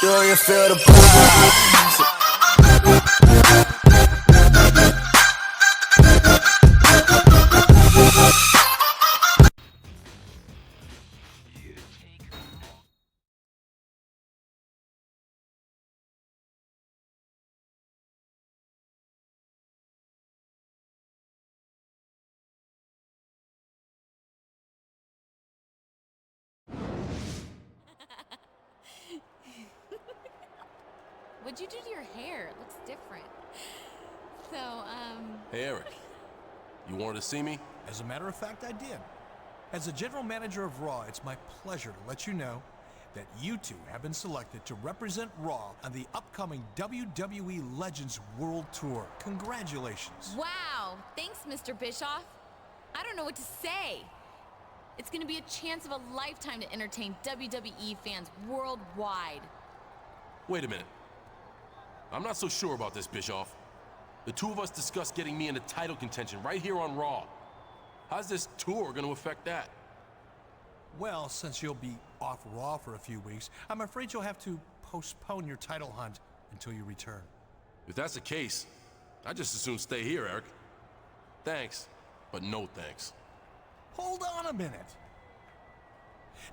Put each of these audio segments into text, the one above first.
Do you feel the pulse? What'd you do to your hair? It looks different. So, Hey, Eric. You wanted to see me? As a matter of fact, I did. As the general manager of Raw, it's my pleasure to let you know that you two have been selected to represent Raw on the upcoming WWE Legends World Tour. Congratulations. wow! Thanks, Mr. Bischoff. I don't know what to say. It's gonna be a chance of a lifetime to entertain WWE fans worldwide. Wait a minute. I'm not so sure about this, Bischoff. The two of us discussed getting me into title contention right here on Raw. How's this tour gonna affect that? Well, since you'll be off Raw for a few weeks, I'm afraid you'll have to postpone your title hunt until you return. If that's the case, I'd just as soon stay here, Eric. Thanks, but no thanks. Hold on a minute.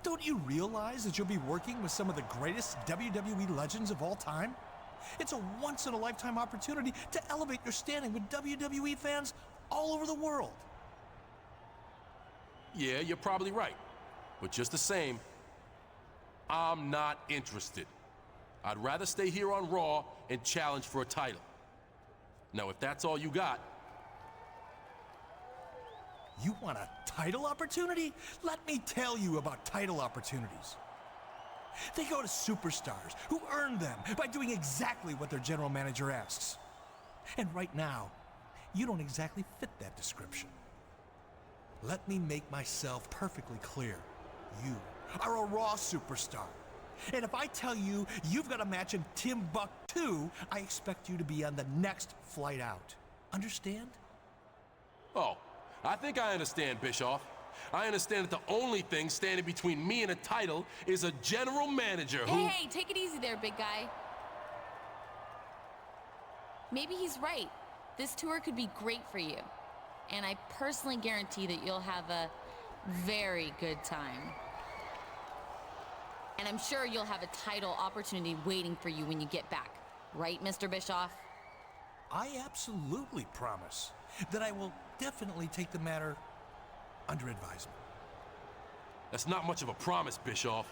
Don't you realize that you'll be working with some of the greatest WWE legends of all time? It's a once-in-a-lifetime opportunity to elevate your standing with WWE fans all over the world. Yeah, you're probably right. But just the same, I'm not interested. I'd rather stay here on Raw and challenge for a title. Now, if that's all you got... You want a title opportunity? Let me tell you about title opportunities. They go to superstars who earn them by doing exactly what their general manager asks. And right now, you don't exactly fit that description. Let me make myself perfectly clear. You are a Raw superstar. And if I tell you you've got a match in Timbuktu, I expect you to be on the next flight out. Understand? Oh, I think I understand, Bischoff. I understand that the only thing standing between me and a title is a general manager who... Hey, take it easy there, big guy. Maybe he's right. This tour could be great for you. And I personally guarantee that you'll have a very good time. And I'm sure you'll have a title opportunity waiting for you when you get back. Right, Mr. Bischoff? I absolutely promise that I will definitely take the matter under advisement. That's not much of a promise, Bischoff.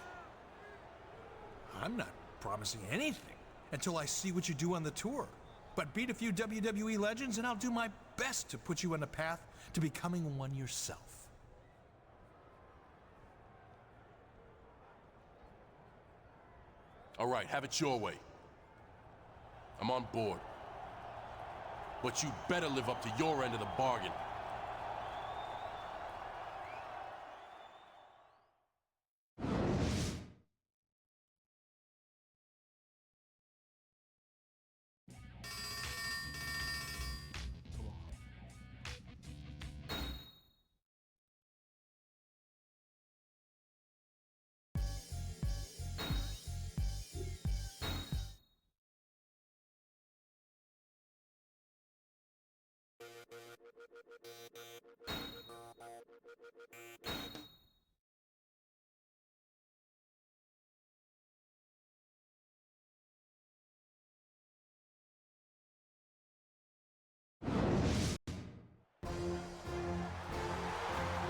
I'm not promising anything until I see what you do on the tour. But beat a few WWE legends and I'll do my best to put you on the path to becoming one yourself. All right, have it your way. I'm on board. But you better live up to your end of the bargain.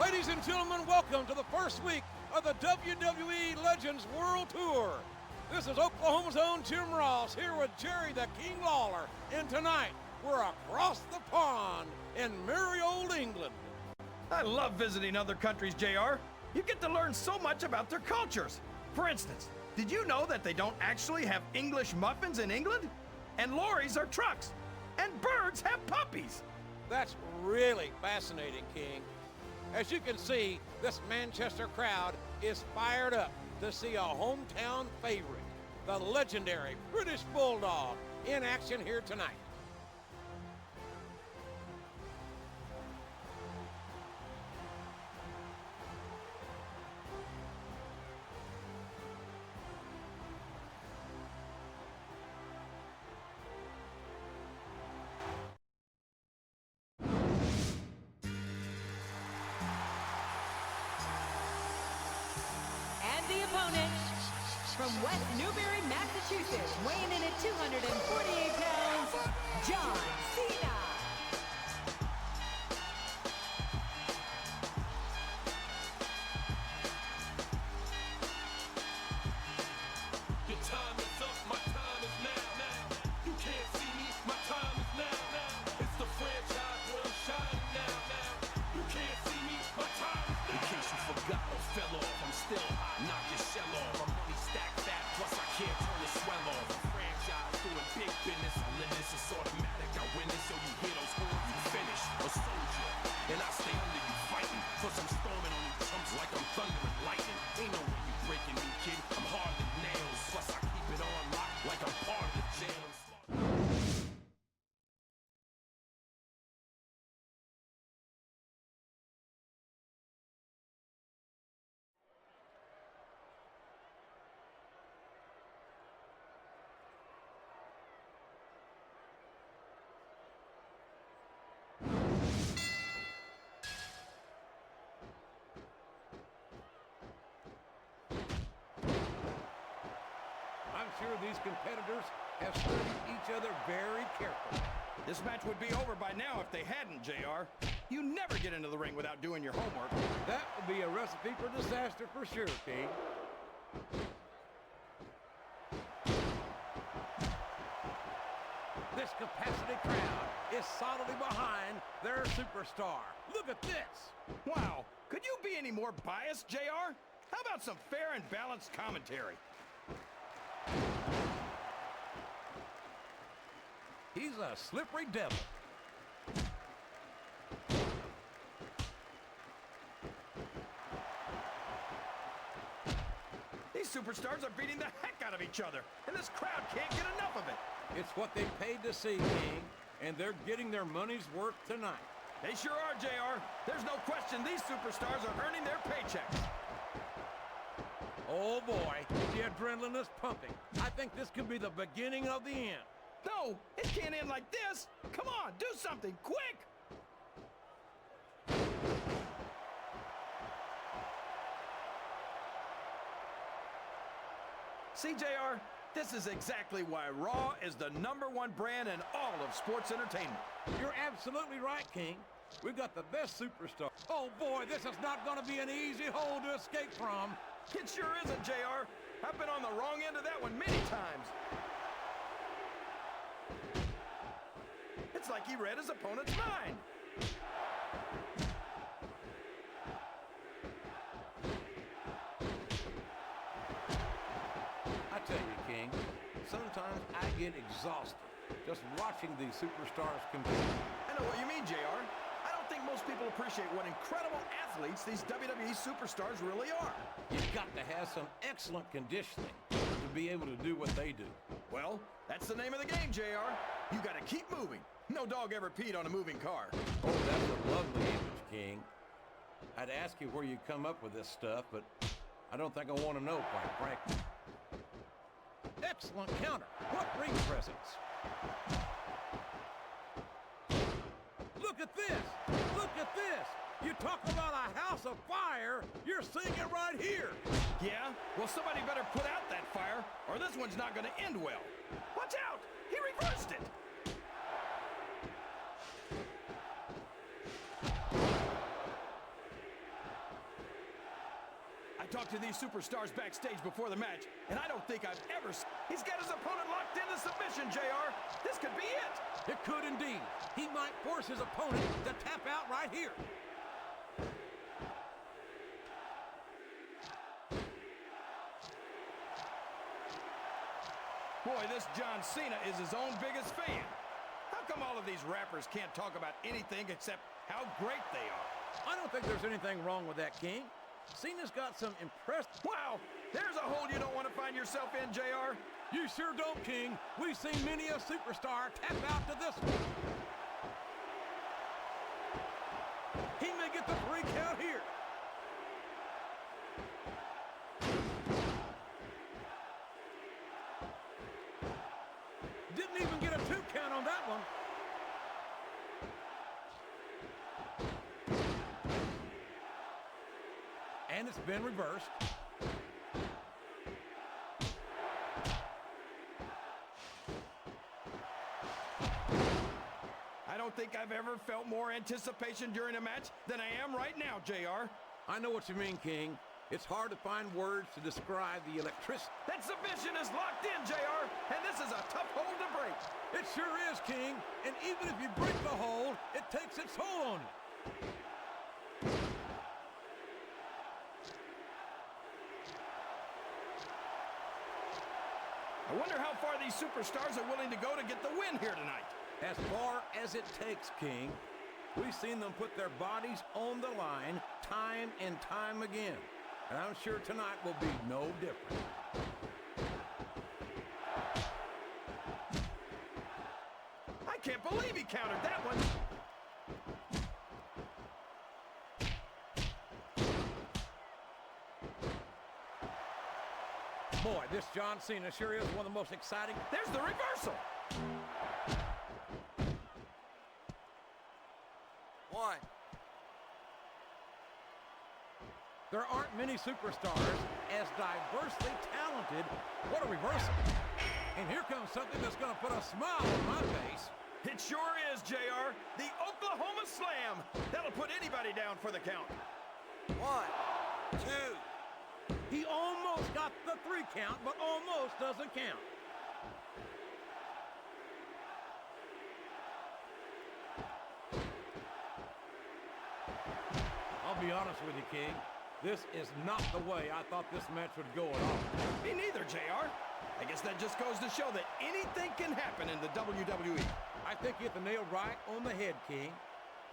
Ladies and gentlemen, welcome to the first week of the WWE Legends World Tour. This is Oklahoma's own Jim Ross here with Jerry the King Lawler. And tonight, we're across the pond in merry old England. I love visiting other countries, JR. You get to learn so much about their cultures. For instance, did you know that they don't actually have English muffins in England? And lorries are trucks. And birds have puppies. That's really fascinating, King. As you can see, this Manchester crowd is fired up to see a hometown favorite, the legendary British Bulldog, in action here tonight. from West Newbury, Massachusetts, weighing in at 248 pounds, John Cena. Your time is up, my time is now. You can't see me, my time is now. It's the franchise where I'm shining now. You can't see me, my time is now. In case you forgot or fell off, I'm still hot, knock your shell off. My money stacked fat, plus I can't turn the swell off. A franchise doing big business, I live this, it's automatic. I win it, so you hear those horns, you finish. A soldier, and I stay under you fighting. Plus I'm storming on you chumps like I'm thunder and lightning. Ain't no way you breaking me, kid. I'm hard as nails. Plus I keep it on lock like I'm part of the jail. I'm sure these competitors have studied each other very carefully. This match would be over by now if they hadn't, JR. You never get into the ring without doing your homework. That would be a recipe for disaster for sure, King. This capacity crowd is solidly behind their superstar. Look at this. Wow, could you be any more biased, JR? How about some fair and balanced commentary? He's a slippery devil. These superstars are beating the heck out of each other, and this crowd can't get enough of it. It's what they paid to see, King, and they're getting their money's worth tonight. They sure are, JR. There's no question these superstars are earning their paychecks. Oh boy, the adrenaline is pumping. I think this could be the beginning of the end. No, it can't end like this. Come on, do something, quick! See, JR, this is exactly why Raw is the #1 brand in all of sports entertainment. You're absolutely right, King. We've got the best superstar. Oh boy, this is not going to be an easy hole to escape from. It sure isn't, JR. I've been on the wrong end of that one many times. It's like he read his opponent's mind. I tell you, King, sometimes I get exhausted just watching these superstars compete. I know what you mean, JR. I don't think most people appreciate what incredible athletes these WWE superstars really are. You've got to have some excellent conditioning to be able to do what they do. Well, that's the name of the game, JR. You got to keep moving. No dog ever peed on a moving car. Oh, that's a lovely image, King. I'd ask you where you come up with this stuff, but I don't think I want to know, quite frankly. Excellent counter. What ring presence. Look at this. Look at this. You talk about a house of fire, you're seeing it right here. Yeah? Well, somebody better put out that fire, or this one's not going to end well. Watch out! He reversed it! I talked to these superstars backstage before the match, and I don't think I've ever... He's got his opponent locked into submission, JR. This could be it. It could indeed. He might force his opponent to tap out right here. Boy, this John Cena is his own biggest fan. How come all of these rappers can't talk about anything except how great they are? I don't think there's anything wrong with that, King. Cena's got some impressive... Wow, there's a hole you don't want to find yourself in, JR. You sure don't, King. We've seen many a superstar tap out to this one. He may get the 3 count here. Didn't even get a 2 count on that one. And it's been reversed. don't think I've ever felt more anticipation during a match than I am right now, JR. I know what you mean, King. It's hard to find words to describe the electricity. That submission is locked in, JR, and this is a tough hold to break. It sure is, King. And even if you break the hold, it takes its toll on you. I wonder how far these superstars are willing to go to get the win here tonight. As far as it takes, King. We've seen them put their bodies on the line time and time again. And I'm sure tonight will be no different. I can't believe he countered that one. Boy, this John Cena sure is one of the most exciting. There's the reversal. 1. There aren't many superstars as diversely talented. What a reversal. And here comes something that's going to put a smile on my face. It sure is, JR. The Oklahoma Slam. That'll put anybody down for the count. 1, 2. He almost got the 3 count, but almost doesn't count. I'll be honest with you, King. This is not the way I thought this match would go at all. Me neither, JR. I guess that just goes to show that anything can happen in the WWE. I think you hit the nail right on the head, King.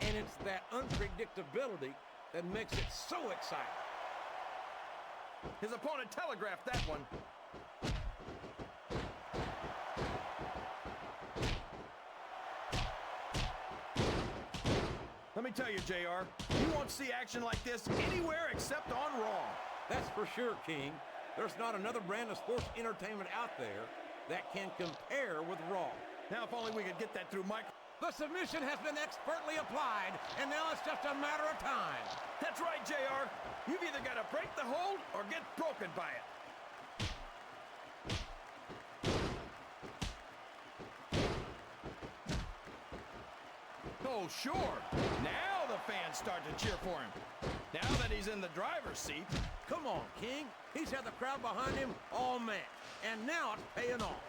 And it's that unpredictability that makes it so exciting. His opponent telegraphed that one. Let me tell you, JR, you won't see action like this anywhere except on Raw. That's for sure, King. There's not another brand of sports entertainment out there that can compare with Raw. Now, if only we could get that through Mike. The submission has been expertly applied, and now it's just a matter of time. That's right, JR. You've either got to break the hold or get broken by it. Oh, sure. Now the fans start to cheer for him. Now that he's in the driver's seat. Come on, King. He's had the crowd behind him all match, and now it's paying off.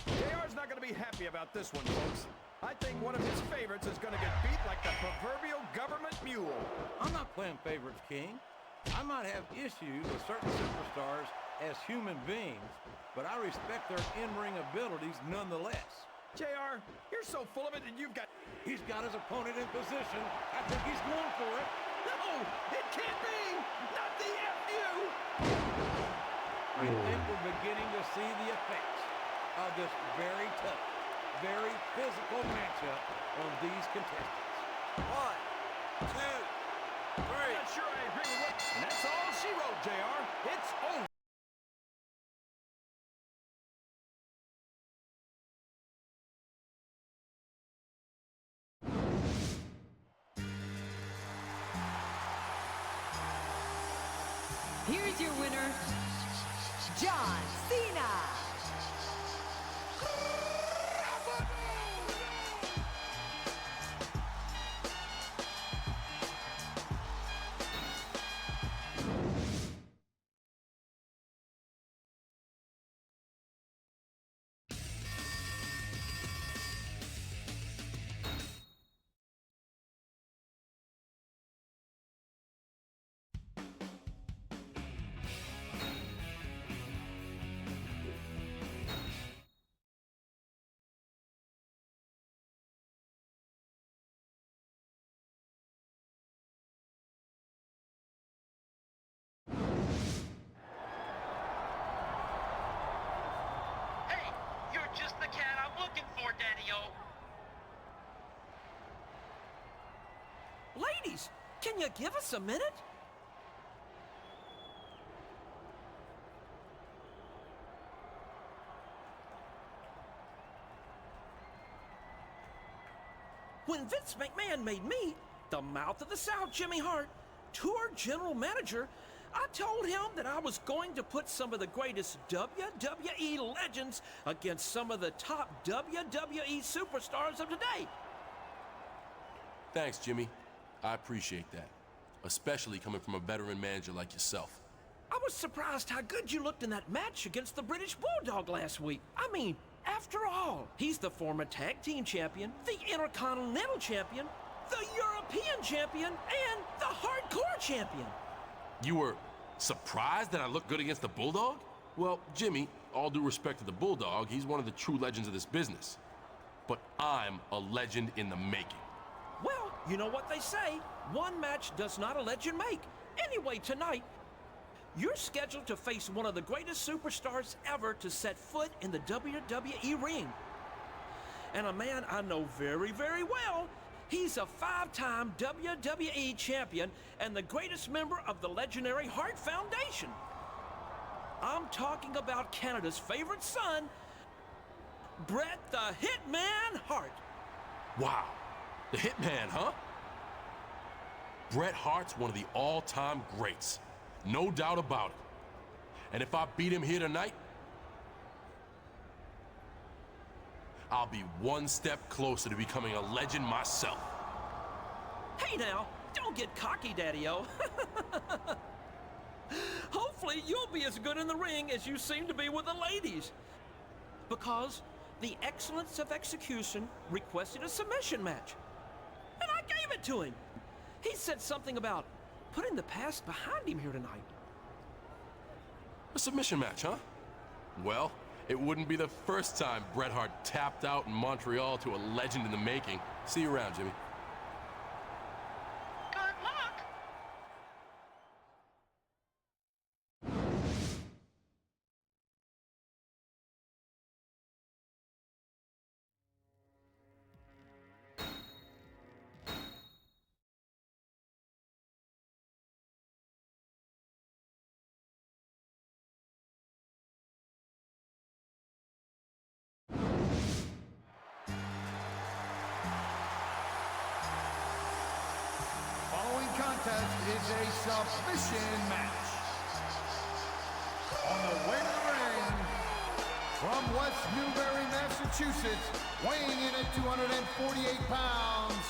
JR's not going to be happy about this one, folks. I think one of his favorites is going to get beat like the proverbial government mule. I'm not playing favorites, King. I might have issues with certain superstars as human beings, but I respect their in-ring abilities nonetheless. JR, you're so full of it that you've got... He's got his opponent in position. I think he's going for it. No, it can't be! Not the FU! I think we're beginning to see the effects of this very tough, very physical matchup on these contestants. 1, 2, 3. I'm not sure I agree with what... And that's all she wrote, JR. It's over. Here's your winner, John Cena. Hey, you're just the cat I'm looking for, Daddy-O. Ladies, can you give us a minute? When Vince McMahon made me the mouth of the South, Jimmy Hart, tour general manager, I told him that I was going to put some of the greatest WWE legends against some of the top WWE superstars of today. Thanks, Jimmy. I appreciate that, especially coming from a veteran manager like yourself. I was surprised how good you looked in that match against the British Bulldog last week. I mean, after all, he's the former tag team champion, the Intercontinental champion, the European champion, and the hardcore champion. You were surprised that I looked good against the Bulldog? Well, Jimmy, all due respect to the Bulldog, he's one of the true legends of this business. But I'm a legend in the making. Well, you know what they say, one match does not a legend make. Anyway, tonight, you're scheduled to face one of the greatest superstars ever to set foot in the WWE ring. And a man I know very, very well. He's a 5-time WWE champion and the greatest member of the legendary Hart Foundation. I'm talking about Canada's favorite son, Bret the Hitman Hart. Wow, the Hitman, huh? Bret Hart's one of the all-time greats. No doubt about it. And if I beat him here tonight, I'll be one step closer to becoming a legend myself. Hey now, don't get cocky, Daddy-O. Hopefully you'll be as good in the ring as you seem to be with the ladies. Because the excellence of execution requested a submission match. And I gave it to him. He said something about putting the past behind him here tonight. A submission match, huh? Well, it wouldn't be the first time Bret Hart tapped out in Montreal to a legend in the making. See you around, Jimmy. Good luck. Following contest is a submission match. On the way to the ring, from West Newbury, Massachusetts, weighing in at 248 pounds,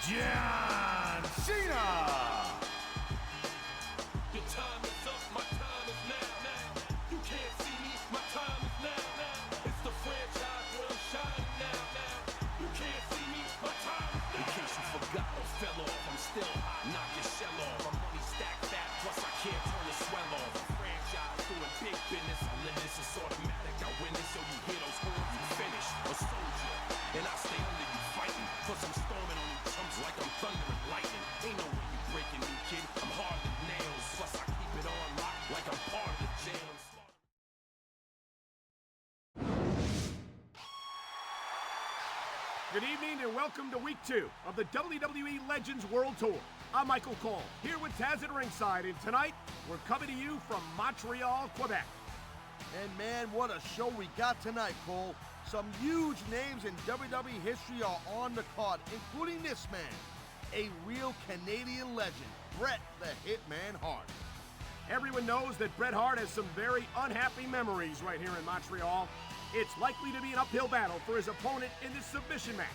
John Cena. Your time is up, my time is now. You can't see me, my time is now. It's the franchise where I'm shining now. You can't see me, my time is now. In case you forgot or fell off, I'm still hot, knock your shell off. My money stacked fat, plus I can't turn the swell off. A franchise doing big business, I live this, it's automatic. I win this, so you hear those horns, you finish. A soldier, and I stay under you fighting. Plus I'm storming on you chumps like I'm thunder and lightning. Ain't no way you breaking me, kid. I'm hard as nails. Plus I keep it on lock like I'm part of the jail. Good evening and welcome to week 2 of the WWE Legends World Tour. I'm Michael Cole, here with Taz at ringside, and tonight we're coming to you from Montreal, Quebec. And man, what a show we got tonight, Cole. Some huge names in WWE history are on the card, including this man, a real Canadian legend, Bret the Hitman Hart. Everyone knows that Bret Hart has some very unhappy memories right here in Montreal. It's likely to be an uphill battle for his opponent in this submission match,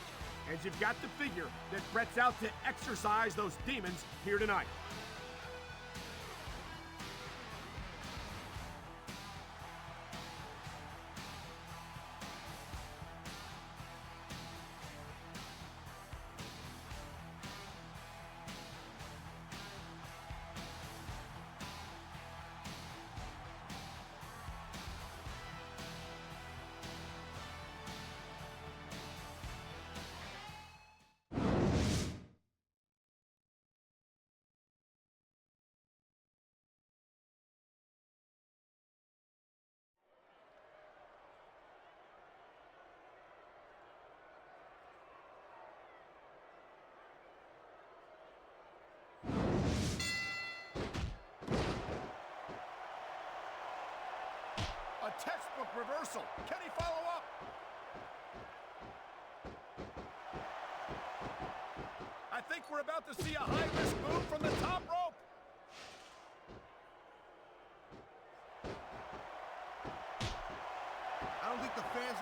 as you've got to figure that Bret's out to exorcise those demons here tonight. A textbook reversal. Can he follow up? I think we're about to see a high-risk move from the top rope.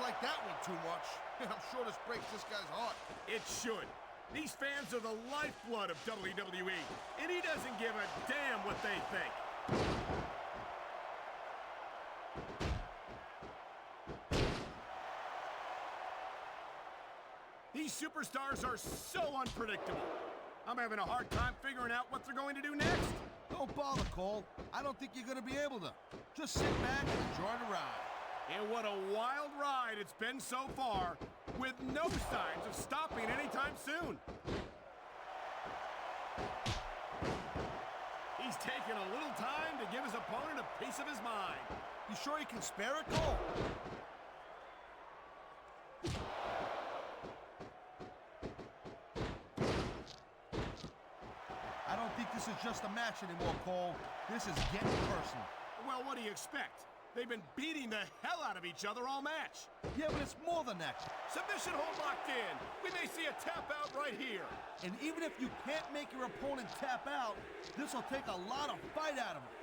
like that one too much. I'm sure this breaks this guy's heart. It should. These fans are the lifeblood of WWE, and he doesn't give a damn what they think. These superstars are so unpredictable. I'm having a hard time figuring out what they're going to do next. Don't bother, Cole. I don't think you're going to be able to. Just sit back and enjoy the ride. And what a wild ride it's been so far, with no signs of stopping anytime soon. He's taking a little time to give his opponent a piece of his mind. You sure you can spare it, Cole? I don't think this is just a match anymore, Cole. This is getting personal. Well, what do you expect? They've been beating the hell out of each other all match. Yeah, but it's more than that. Submission hold locked in. We may see a tap out right here. And even if you can't make your opponent tap out, this will take a lot of fight out of him.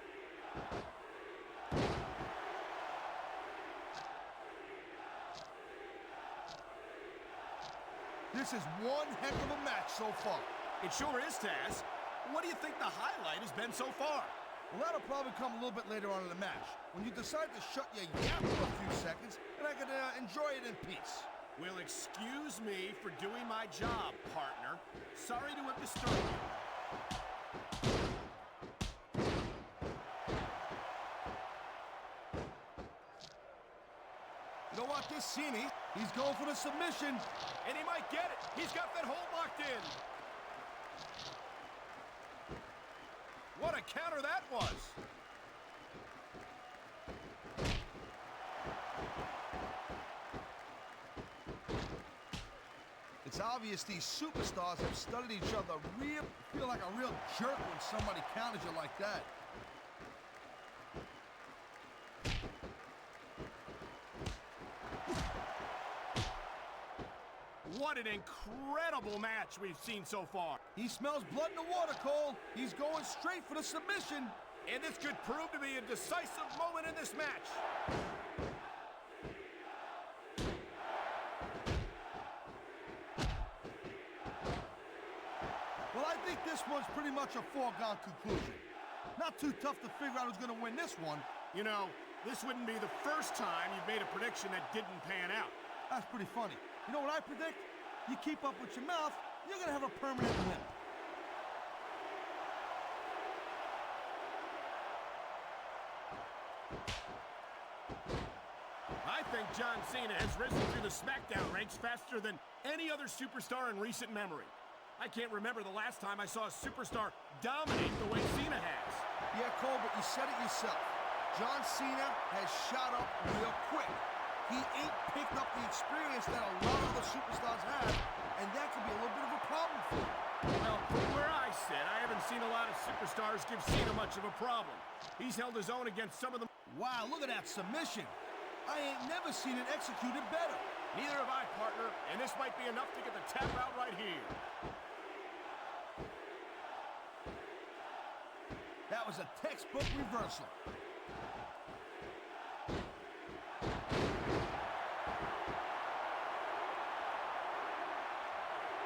This is one heck of a match so far. It sure is, Taz. What do you think the highlight has been so far? Well, that'll probably come a little bit later on in the match, when you decide to shut your yap for a few seconds, and I can enjoy it in peace. Well, excuse me for doing my job, partner. Sorry to have disturbed you. You know what, this Cena, he's going for the submission. And he might get it. He's got that hold locked in. What a counter that was. It's obvious these superstars have studied each other feel like a real jerk when somebody counters you like that. What an incredible match we've seen so far. He smells blood in the water, Cole. He's going straight for the submission. And this could prove to be a decisive moment in this match. Well, I think this one's pretty much a foregone conclusion. Not too tough to figure out who's going to win this one. You know, this wouldn't be the first time you've made a prediction that didn't pan out. That's pretty funny. You know what I predict? You keep up with your mouth, you're going to have a permanent limp. I think John Cena has risen through the SmackDown ranks faster than any other superstar in recent memory. I can't remember the last time I saw a superstar dominate the way Cena has. Yeah, Cole, but you said it yourself. John Cena has shot up real quick. He ain't picked up the experience that a lot of the superstars have, and that could be a little bit of a problem for him. Well, from where I sit, I haven't seen a lot of superstars give Cena much of a problem. He's held his own against some of them. Wow, look at that submission. I ain't never seen it executed better. Neither have I, partner, and this might be enough to get the tap out right here. That was a textbook reversal.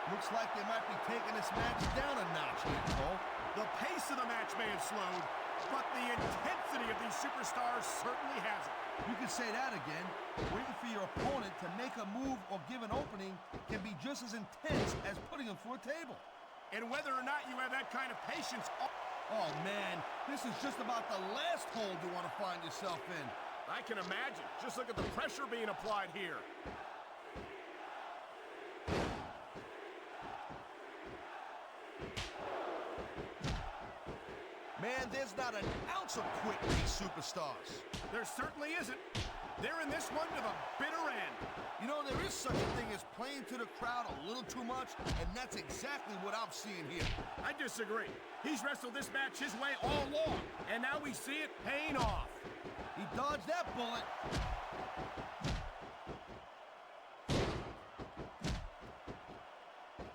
Looks like they might be taking this match down a notch here, Cole. The pace of the match may have slowed, but the intensity of these superstars certainly hasn't. You can say that again. Waiting for your opponent to make a move or give an opening can be just as intense as putting them through a table. And whether or not you have that kind of patience... Oh, man, this is just about the last hole you want to find yourself in. I can imagine. Just look at the pressure being applied here. Man, there's not an ounce of quit in these superstars. There certainly isn't. They're in this one to the bitter end. You know, there is such a thing as playing to the crowd a little too much, and that's exactly what I'm seeing here. I disagree. He's wrestled this match his way all along, and now we see it paying off. He dodged that bullet.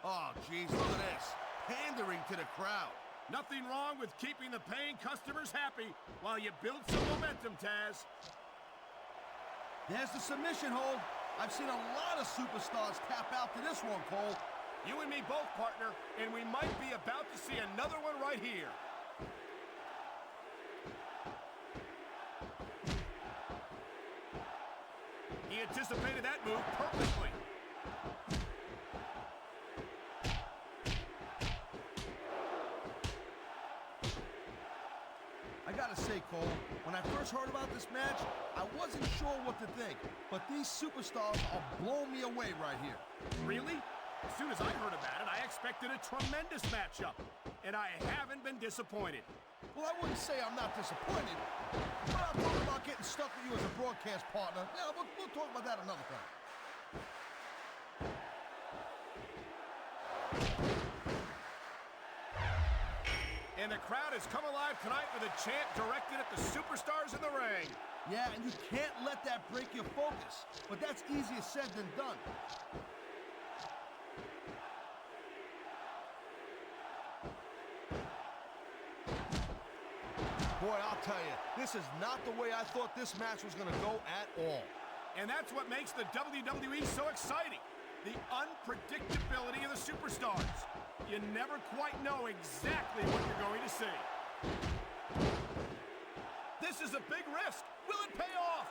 Oh, geez, look at this. Pandering to the crowd. Nothing wrong with keeping the paying customers happy while you build some momentum, Taz. There's the submission hold. I've seen a lot of superstars tap out to this one, Cole. You and me both, partner, and we might be about to see another one right here. He anticipated that move perfectly. I gotta say, Cole, when I first heard about this match, I wasn't sure what to think, but these superstars are blowing me away right here. Really? As soon as I heard about it, I expected a tremendous matchup, and I haven't been disappointed. Well, I wouldn't say I'm not disappointed, but I'm talking about getting stuck with you as a broadcast partner. Yeah, we'll talk about that another time. And the crowd has come alive tonight with a chant directed at the superstars in the ring. Yeah, and you can't let that break your focus, but that's easier said than done. Boy, I'll tell you, this is not the way I thought this match was going to go at all. And that's what makes the WWE so exciting. The unpredictability of the superstars. You never quite know exactly what you're going to see. This is a big risk. Will it pay off?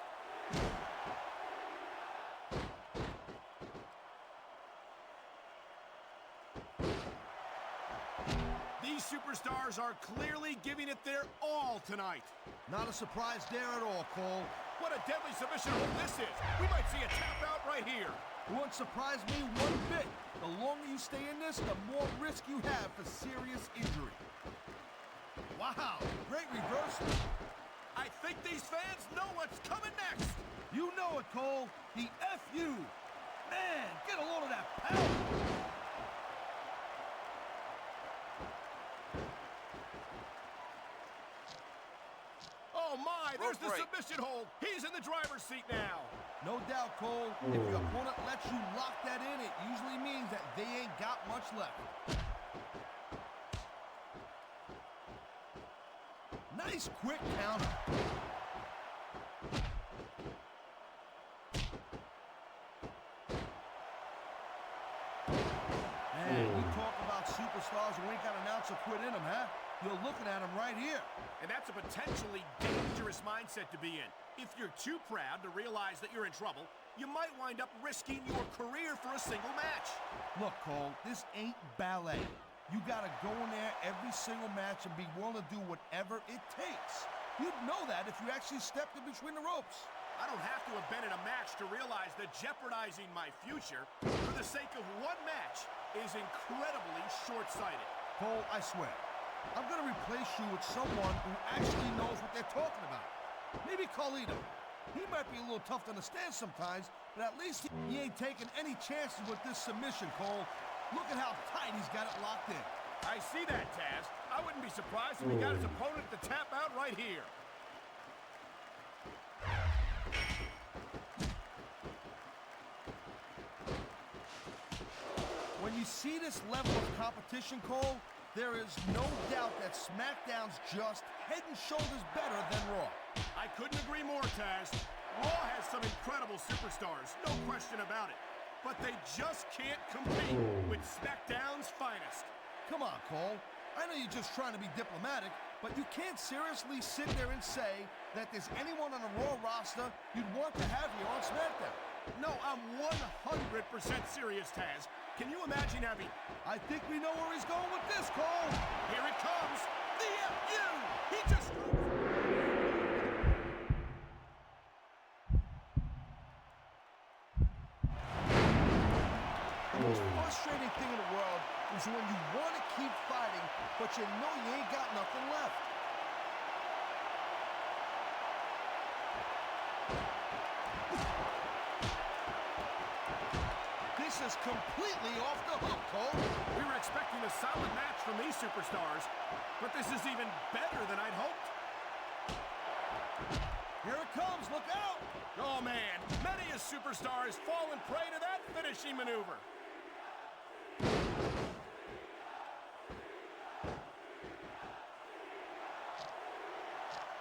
These superstars are clearly giving it their all tonight. Not a surprise there at all, Cole. What a deadly submission hold this is. We might see a tap out right here. It wouldn't surprise me one bit. The longer you stay in this, the more risk you have for serious injury. Wow, great reversal. I think these fans know what's coming next. You know it, Cole. The F.U. Man, get a load of that power. Oh my, there's the break. submission hold. He's in the driver's seat now. No doubt, Cole. If your opponent lets you lock that in, it usually means that they ain't got much left. Nice quick counter. Man, you talk about superstars who ain't got an ounce of quit in them, huh? You're looking at them right here. And that's a potentially dangerous mindset to be in. If you're too proud to realize that you're in trouble, you might wind up risking your career for a single match. Look, Cole, this ain't ballet. You gotta go in there every single match and be willing to do whatever it takes. You'd know that if you actually stepped in between the ropes. I don't have to have been in a match to realize that jeopardizing my future for the sake of one match is incredibly short-sighted. Cole, I swear, I'm gonna replace you with someone who actually knows what they're talking about. Maybe Carlito. He might be a little tough to understand sometimes, but at least he ain't taking any chances with this submission, Cole. Look at how tight he's got it locked in. I see that, Taz. I wouldn't be surprised if he got his opponent to tap out right here. When you see this level of competition, Cole, there is no doubt that SmackDown's just head and shoulders better than Raw. I couldn't agree more, Taz. Raw has some incredible superstars, no question about it. But they just can't compete with SmackDown's finest. Come on, Cole. I know you're just trying to be diplomatic, but you can't seriously sit there and say that there's anyone on the Raw roster you'd want to have here on SmackDown. No, I'm 100% serious, Taz. Can you imagine having... I think we know where he's going with this, Cole. Here it comes. The F.U. He just... The most frustrating thing in the world is when you want to keep fighting, but you know you ain't got nothing left. This is completely off the hook, Cole. We were expecting a solid match from these superstars, but this is even better than I'd hoped. Here it comes, look out! Oh man, many a superstar has fallen prey to that finishing maneuver.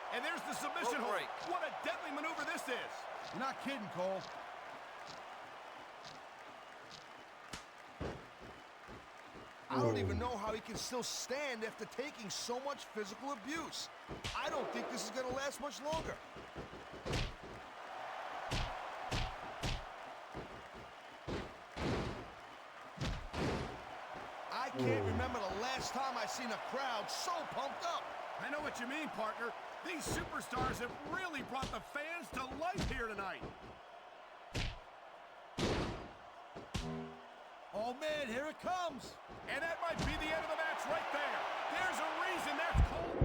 And there's the submission hold. What a deadly maneuver this is. You're not kidding, Cole. I don't even know how he can still stand after taking so much physical abuse. I don't think this is gonna last much longer. I can't remember the last time I seen a crowd so pumped up. I know what you mean, partner. These superstars have really brought the fans to life here tonight. Oh man, here it comes. And that might be the end of the match right there. There's a reason that's cold.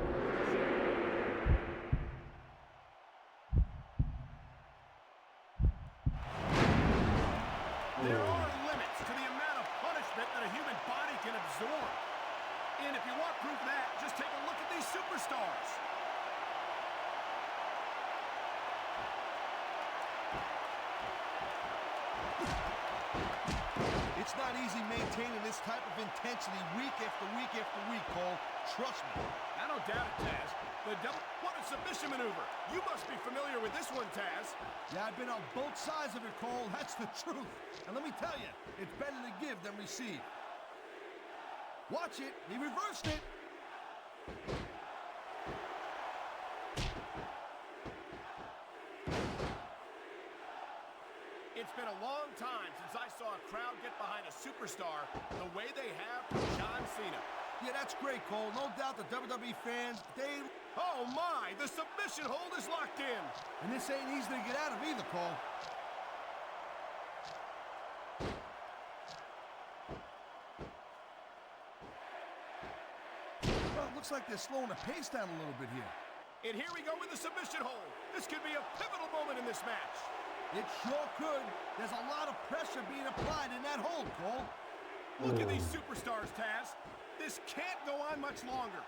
There are limits to the amount of punishment that a human body can absorb. And if you want proof of that, just take a look at these superstars. It's not easy maintaining this type of intensity week after week after week, Cole. Trust me. I don't doubt it, Taz. What a submission maneuver. You must be familiar with this one, Taz. Yeah, I've been on both sides of it, Cole. That's the truth. And let me tell you, it's better to give than receive. Watch it. He reversed it. It's been a long time since I saw a crowd get behind a superstar the way they have John Cena. Yeah, that's great, Cole. No doubt the WWE fans, they... Oh my, the submission hold is locked in. And this ain't easy to get out of either, Cole. Well, it looks like they're slowing the pace down a little bit here. And here we go with the submission hold. This could be a pivotal moment in this match. It sure could. There's a lot of pressure being applied in that hold, Cole. Look at these superstars, Taz. This can't go on much longer.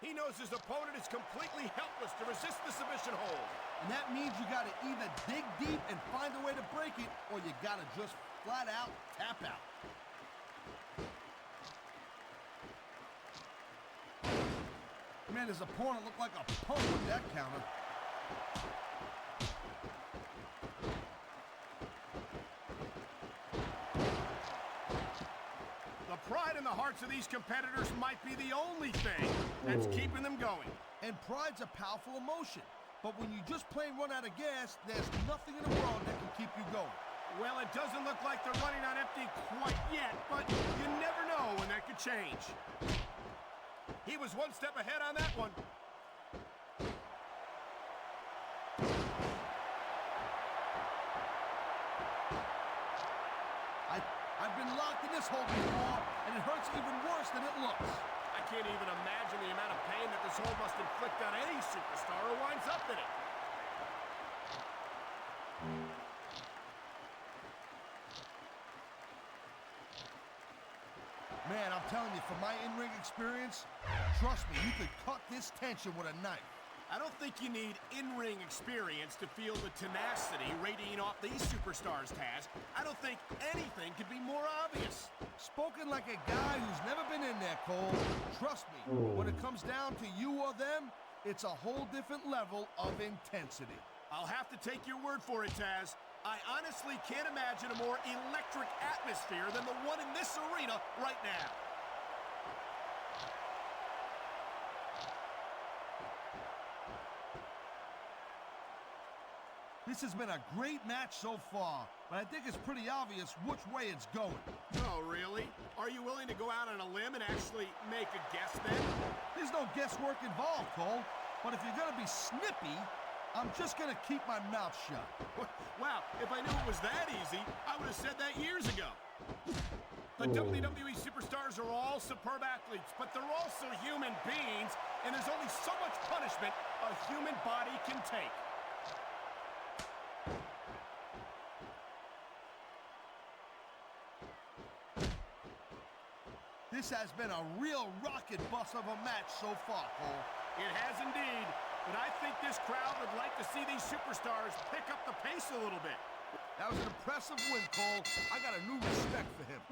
He knows his opponent is completely helpless to resist the submission hold. And that means you gotta either dig deep and find a way to break it, or you gotta just flat out tap out. Man, his opponent looked like a punk with that counter. The pride in the hearts of these competitors might be the only thing that's keeping them going. And pride's a powerful emotion. But when you just plain run out of gas, there's nothing in the world that can keep you going. Well, it doesn't look like they're running on empty quite yet, but you never know when that could change. He was one step ahead on that one. I've been locked in this hold before, and it hurts even worse than it looks. I can't even imagine the amount of pain that this hold must inflict on any superstar who winds up in it. Man, I'm telling you, from my in-ring experience, trust me, you could cut this tension with a knife. I don't think you need in-ring experience to feel the tenacity radiating off these superstars, Taz. I don't think anything could be more obvious. Spoken like a guy who's never been in there, Cole. Trust me, when it comes down to you or them, it's a whole different level of intensity. I'll have to take your word for it, Taz. I honestly can't imagine a more electric atmosphere than the one in this arena right now. This has been a great match so far, but I think it's pretty obvious which way it's going. Oh, really? Are you willing to go out on a limb and actually make a guess then? There's no guesswork involved, Cole. But if you're gonna be snippy, I'm just gonna keep my mouth shut. Wow, if I knew it was that easy, I would have said that years ago. The WWE superstars are all superb athletes, but they're also human beings, and there's only so much punishment a human body can take. This has been a real rocket bus of a match so far, Cole. It has indeed, but I think this crowd would like to see these superstars pick up the pace a little bit. That was an impressive win, Cole. I got a new respect for him.